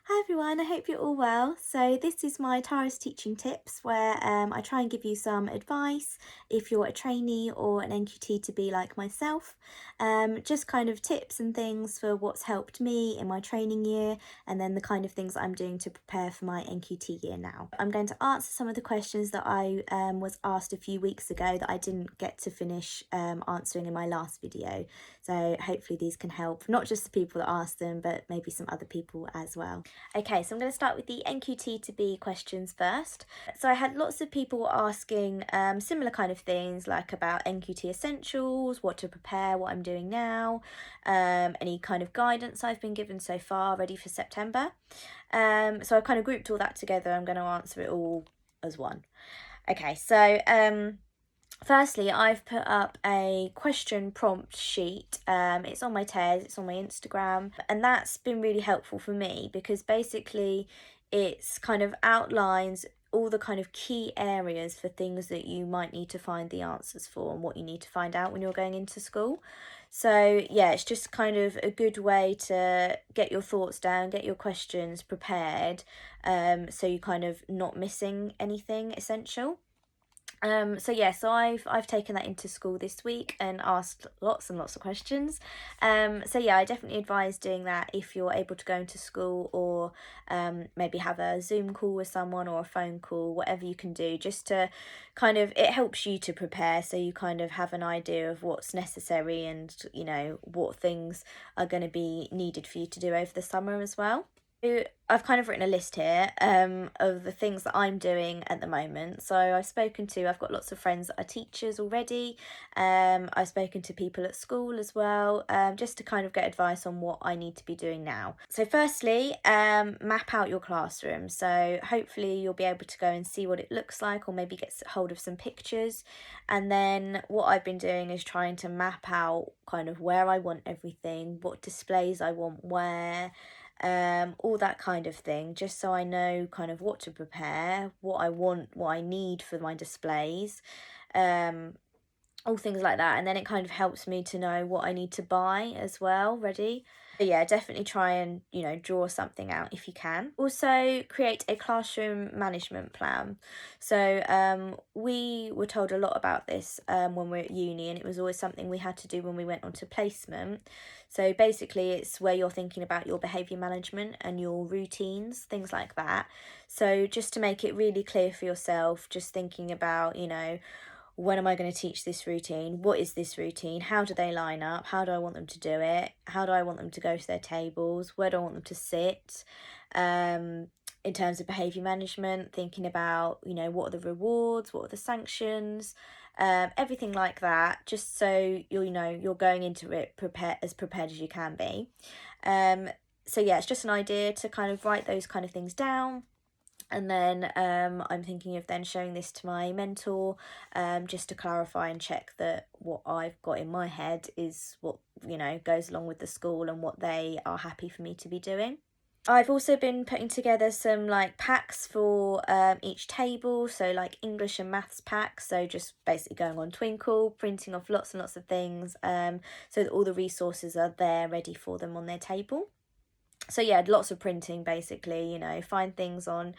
Hi everyone, I hope you're all well. So this is my Tara's teaching tips where I try and give you some advice if you're a trainee or an NQT to be like myself. Just kind of tips and things for what's helped me in my training year and then the kind of things I'm doing to prepare for my NQT year now. I'm going to answer some of the questions that I was asked a few weeks ago that I didn't get to finish answering in my last video. So hopefully these can help, not just the people that asked them, but maybe some other people as well. Okay, so I'm going to start with the NQT to be questions first. So I had lots of people asking similar kind of things like about NQT essentials, what to prepare, what I'm doing now, any kind of guidance I've been given so far, ready for September. So I've kind of grouped all that together. I'm going to answer it all as one. Okay, so firstly, I've put up a question prompt sheet. It's on my TES, it's on my Instagram, and that's been really helpful for me because basically it's kind of outlines all the kind of key areas for things that you might need to find the answers for and what you need to find out when you're going into school. So yeah, it's just kind of a good way to get your thoughts down, get your questions prepared, so you're kind of not missing anything essential. So I've taken that into school this week and asked lots and lots of questions. So yeah, I definitely advise doing that if you're able to go into school or maybe have a Zoom call with someone or a phone call, whatever you can do, just to kind of, it helps you to prepare so you kind of have an idea of what's necessary and, you know, what things are going to be needed for you to do over the summer as well. I've kind of written a list here of the things that I'm doing at the moment. So I've got lots of friends that are teachers already. I've spoken to people at school as well, just to kind of get advice on what I need to be doing now. So firstly, map out your classroom. So hopefully you'll be able to go and see what it looks like or maybe get hold of some pictures. And then what I've been doing is trying to map out kind of where I want everything, what displays I want where, all that kind of thing, just so I know kind of what to prepare, what I want, what I need for my displays, all things like that. And then it kind of helps me to know what I need to buy as well ready. But yeah, definitely try and, you know, draw something out if you can. Also create a classroom management plan. So we were told a lot about this when we were at uni, and it was always something we had to do when we went on to placement. So basically it's where you're thinking about your behaviour management and your routines, things like that. So just to make it really clear for yourself, just thinking about, you know, when am I going to teach this routine? What is this routine? How do they line up? How do I want them to do it? How do I want them to go to their tables? Where do I want them to sit? In terms of behaviour management, thinking about, you know, what are the rewards? What are the sanctions? Everything like that, just so you're going into it prepared as you can be. So yeah, it's just an idea to kind of write those kind of things down. And then I'm thinking of then showing this to my mentor, just to clarify and check that what I've got in my head is what, you know, goes along with the school and what they are happy for me to be doing. I've also been putting together some like packs for each table, so like English and maths packs, so just basically going on Twinkle, printing off lots and lots of things, so that all the resources are there ready for them on their table. So yeah, lots of printing basically, you know, find things on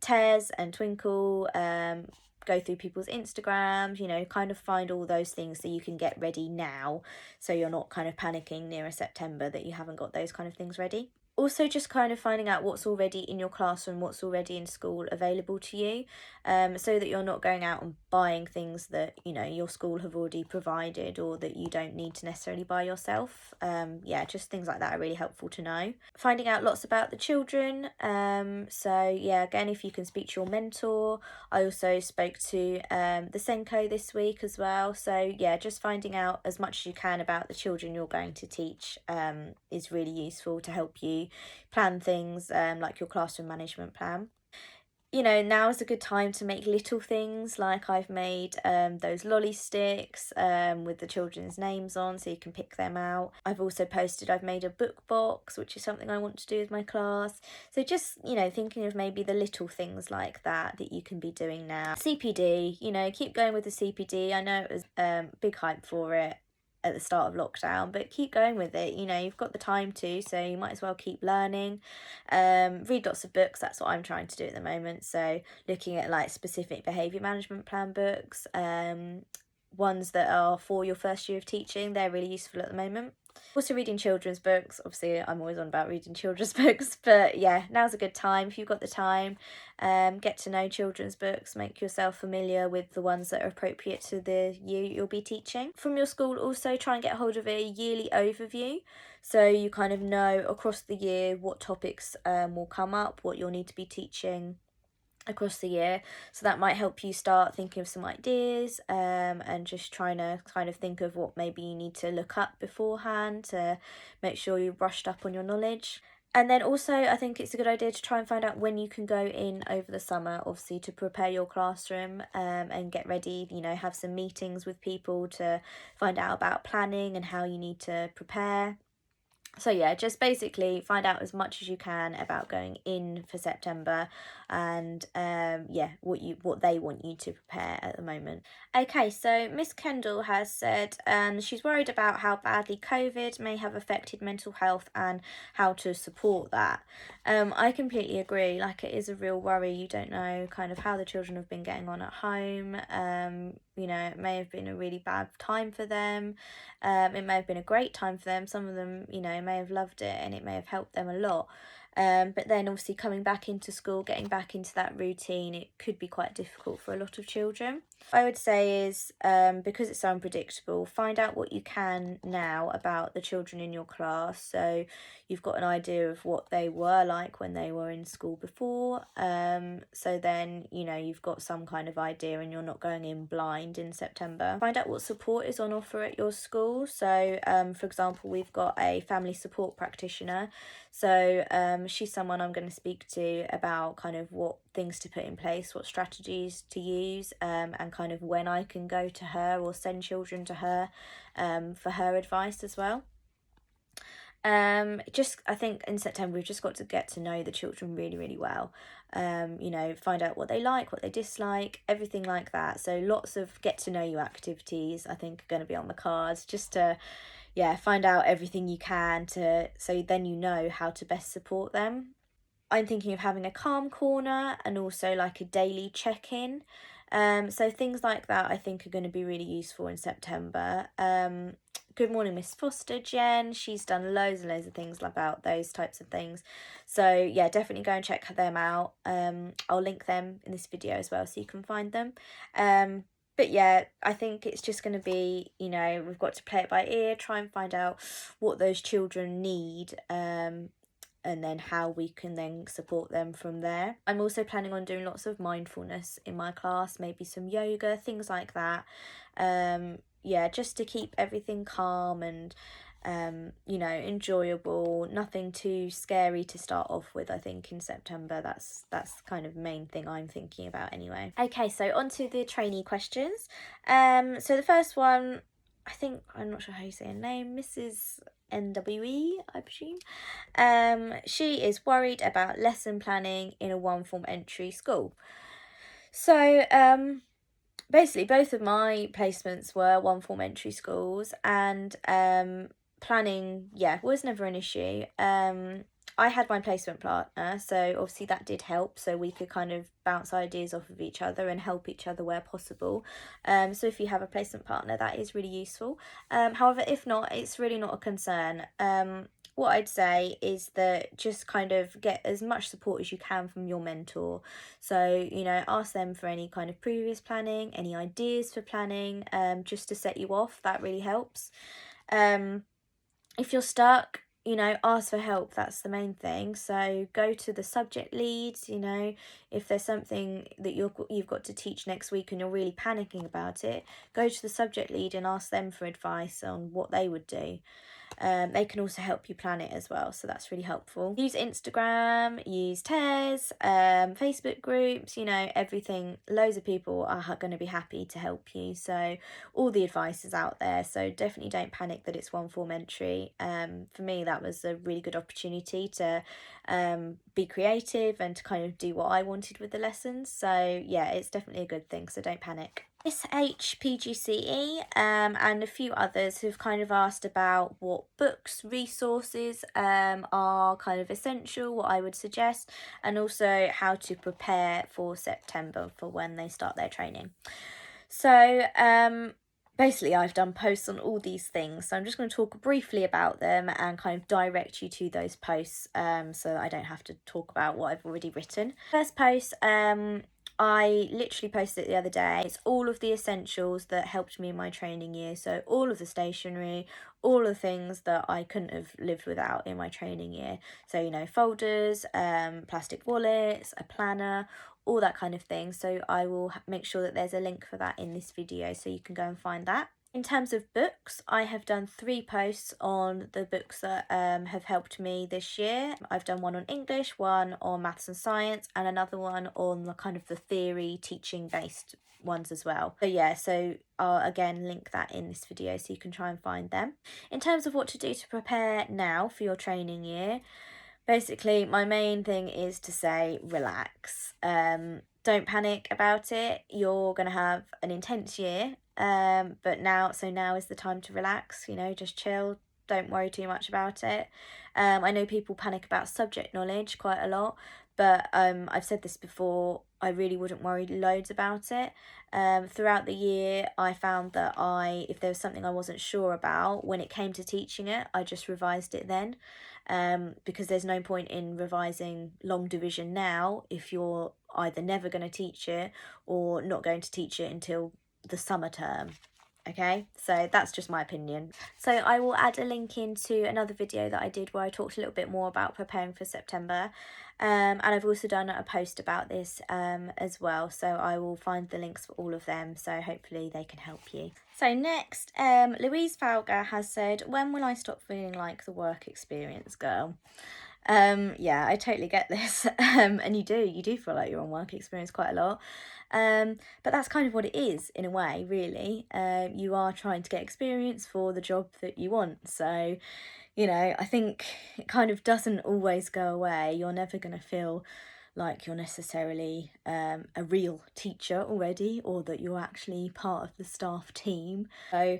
Tez and Twinkle, go through people's Instagrams, you know, kind of find all those things so you can get ready now, so you're not kind of panicking nearer September that you haven't got those kind of things ready. Also just kind of finding out what's already in your classroom, what's already in school available to you, so that you're not going out and buying things that, you know, your school have already provided or that you don't need to necessarily buy yourself. Yeah, just things like that are really helpful to know. Finding out lots about the children. So yeah, again, if you can speak to your mentor. I also spoke to the Senko this week as well. So yeah, just finding out as much as you can about the children you're going to teach is really useful to help you plan things like your classroom management plan. You know, now is a good time to make little things, like I've made those lolly sticks with the children's names on, so you can pick them out. I've also posted I've made a book box, which is something I want to do with my class. So just, you know, thinking of maybe the little things like that you can be doing now. CPD, you know, keep going with the CPD. I know it was big hype for it at the start of lockdown, but keep going with it. You know, you've got the time to, so you might as well keep learning. Read lots of books. That's what I'm trying to do at the moment. So looking at like specific behaviour management plan books, ones that are for your first year of teaching, they're really useful at the moment. Also reading children's books. Obviously I'm always on about reading children's books, but yeah, now's a good time if you've got the time. Get to know children's books, make yourself familiar with the ones that are appropriate to the year you'll be teaching. From your school, also try and get hold of a yearly overview, so you kind of know across the year what topics will come up, what you'll need to be teaching across the year. So that might help you start thinking of some ideas, and just trying to kind of think of what maybe you need to look up beforehand to make sure you're brushed up on your knowledge. And then also I think it's a good idea to try and find out when you can go in over the summer, obviously to prepare your classroom, and get ready, you know, have some meetings with people to find out about planning and how you need to prepare. So yeah, just basically find out as much as you can about going in for September, and yeah, what they want you to prepare at the moment. Okay, so Miss Kendall has said she's worried about how badly COVID may have affected mental health and how to support that. I completely agree. Like, it is a real worry. You don't know kind of how the children have been getting on at home. You know, it may have been a really bad time for them. It may have been a great time for them. Some of them, you know, may have loved it and it may have helped them a lot. But then obviously coming back into school, getting back into that routine, it could be quite difficult for a lot of children. What I would say is, because it's so unpredictable, find out what you can now about the children in your class. So you've got an idea of what they were like when they were in school before. So then, you know, you've got some kind of idea and you're not going in blind in September. Find out what support is on offer at your school. So, for example, we've got a family support practitioner. So she's someone I'm going to speak to about kind of what things to put in place, what strategies to use, and kind of when I can go to her or send children to her for her advice as well. Just I think in September we've just got to get to know the children really, really well. You know, find out what they like, what they dislike, everything like that. So lots of get to know you activities I think are going to be on the cards, just to find out everything you can, to so then you know how to best support them. I'm thinking of having a calm corner and also like a daily check-in. So things like that I think are going to be really useful in September. Good morning, Miss Foster, Jen. She's done loads and loads of things about those types of things. So yeah, definitely go and check them out. I'll link them in this video as well so you can find them. But yeah, I think it's just going to be, you know, we've got to play it by ear, try and find out what those children need, and then how we can then support them from there. I'm also planning on doing lots of mindfulness in my class, maybe some yoga, things like that. Yeah, just to keep everything calm and you know, enjoyable, nothing too scary to start off with. I think in September that's kind of the main thing I'm thinking about anyway. Okay, so on to the trainee questions. So the first one, I think, I'm not sure how you say her name, Mrs. NWE, I presume. She is worried about lesson planning in a one form entry school. So basically both of my placements were one form entry schools, and planning was never an issue. I had my placement partner, so obviously that did help, so we could kind of bounce ideas off of each other and help each other where possible. So if you have a placement partner, that is really useful. However, if not, it's really not a concern. What I'd say is that just kind of get as much support as you can from your mentor. So, you know, ask them for any kind of previous planning, any ideas for planning, just to set you off. That really helps. If you're stuck, you know, ask for help. That's the main thing. So go to the subject leads. You know, if there's something that you've got to teach next week and you're really panicking about it, go to the subject lead and ask them for advice on what they would do. They can also help you plan it as well, so that's really helpful. Use Instagram, use Tears, Facebook groups, you know, everything. Loads of people are going to be happy to help you, so all the advice is out there, so definitely don't panic that it's one form entry. For me, that was a really good opportunity to be creative and to kind of do what I wanted with the lessons, so yeah, it's definitely a good thing, so don't panic. SHPGCE and a few others who've kind of asked about what books, resources are kind of essential, what I would suggest, and also how to prepare for September for when they start their training. So basically I've done posts on all these things, so I'm just going to talk briefly about them and kind of direct you to those posts so that I don't have to talk about what I've already written. First post, I literally posted it the other day. It's all of the essentials that helped me in my training year. So all of the stationery, all of the things that I couldn't have lived without in my training year. So, you know, folders, plastic wallets, a planner, all that kind of thing. So I will make sure that there's a link for that in this video so you can go and find that. In terms of books, I have done 3 posts on the books that have helped me this year. I've done one on English, one on maths and science, and another one on the kind of the theory teaching based ones as well. So yeah, so I'll again link that in this video so you can try and find them. In terms of what to do to prepare now for your training year, basically my main thing is to say relax. Don't panic about it. You're going to have an intense year, but now is the time to relax, you know, just chill, don't worry too much about it. I know people panic about subject knowledge quite a lot, but I've said this before, I really wouldn't worry loads about it. Throughout the year I found that if there was something I wasn't sure about, when it came to teaching it, I just revised it then. Because there's no point in revising long division now if you're either never going to teach it or not going to teach it until the summer term. Okay, so that's just my opinion. So I will add a link into another video that I did where I talked a little bit more about preparing for September. And I've also done a post about this as well, so I will find the links for all of them, so hopefully they can help you. So next, Louise Falga has said, when will I stop feeling like the work experience girl? Yeah, I totally get this. And you do feel like you're on work experience quite a lot. But that's kind of what it is in a way, really. You are trying to get experience for the job that you want. So, you know, I think it kind of doesn't always go away. You're never going to feel like you're necessarily a real teacher already, or that you're actually part of the staff team. So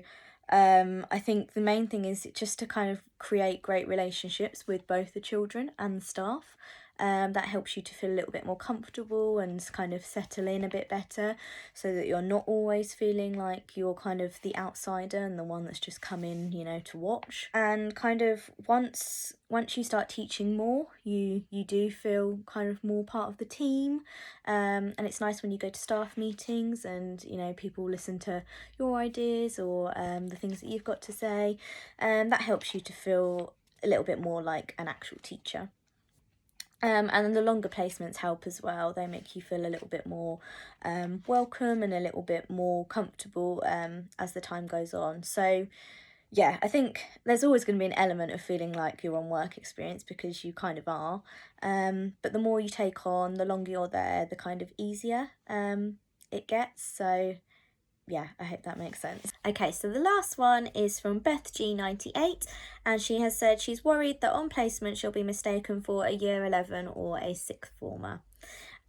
I think the main thing is just to kind of create great relationships with both the children and the staff. That helps you to feel a little bit more comfortable and kind of settle in a bit better, so that you're not always feeling like you're kind of the outsider and the one that's just come in, you know, to watch. And kind of once you start teaching more, you do feel kind of more part of the team. And it's nice when you go to staff meetings and, you know, people listen to your ideas or the things that you've got to say. That helps you to feel a little bit more like an actual teacher. And then the longer placements help as well. They make you feel a little bit more welcome and a little bit more comfortable as the time goes on. So yeah, I think there's always going to be an element of feeling like you're on work experience, because you kind of are. But the more you take on, the longer you're there, the kind of easier it gets. So yeah, I hope that makes sense. Okay, so the last one is from Beth G98, and she has said she's worried that on placement she'll be mistaken for a year 11 or a sixth former.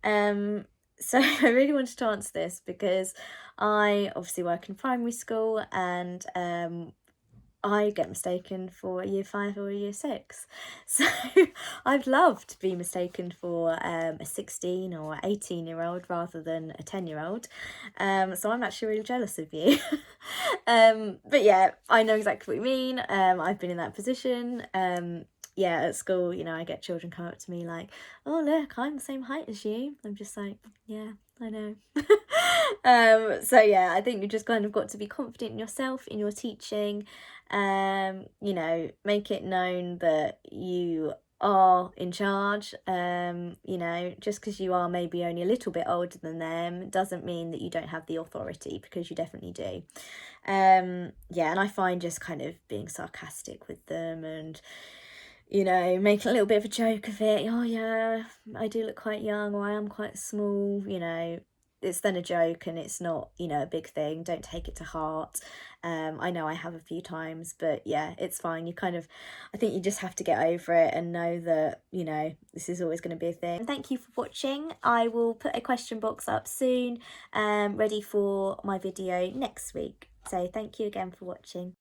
So I really wanted to answer this because I obviously work in primary school, and I get mistaken for a year 5 or a year 6. So I'd love to be mistaken for a 16 or 18-year-old rather than a 10-year-old. So I'm actually really jealous of you. But yeah, I know exactly what you mean. I've been in that position. Yeah, at school, you know, I get children come up to me like, oh, look, I'm the same height as you. I'm just like, yeah, I know. So yeah, I think you just kind of got to be confident in yourself, in your teaching. You know, make it known that you are in charge. You know, just because you are maybe only a little bit older than them doesn't mean that you don't have the authority, because you definitely do. Yeah, and I find just kind of being sarcastic with them and, you know, making a little bit of a joke of it. Oh yeah, I do look quite young, or I am quite small, you know, it's then a joke and it's not, you know, a big thing. Don't take it to heart. I know I have a few times, but yeah, it's fine. I think you just have to get over it and know that, you know, this is always going to be a thing. Thank you for watching. I will put a question box up soon, ready for my video next week. So thank you again for watching.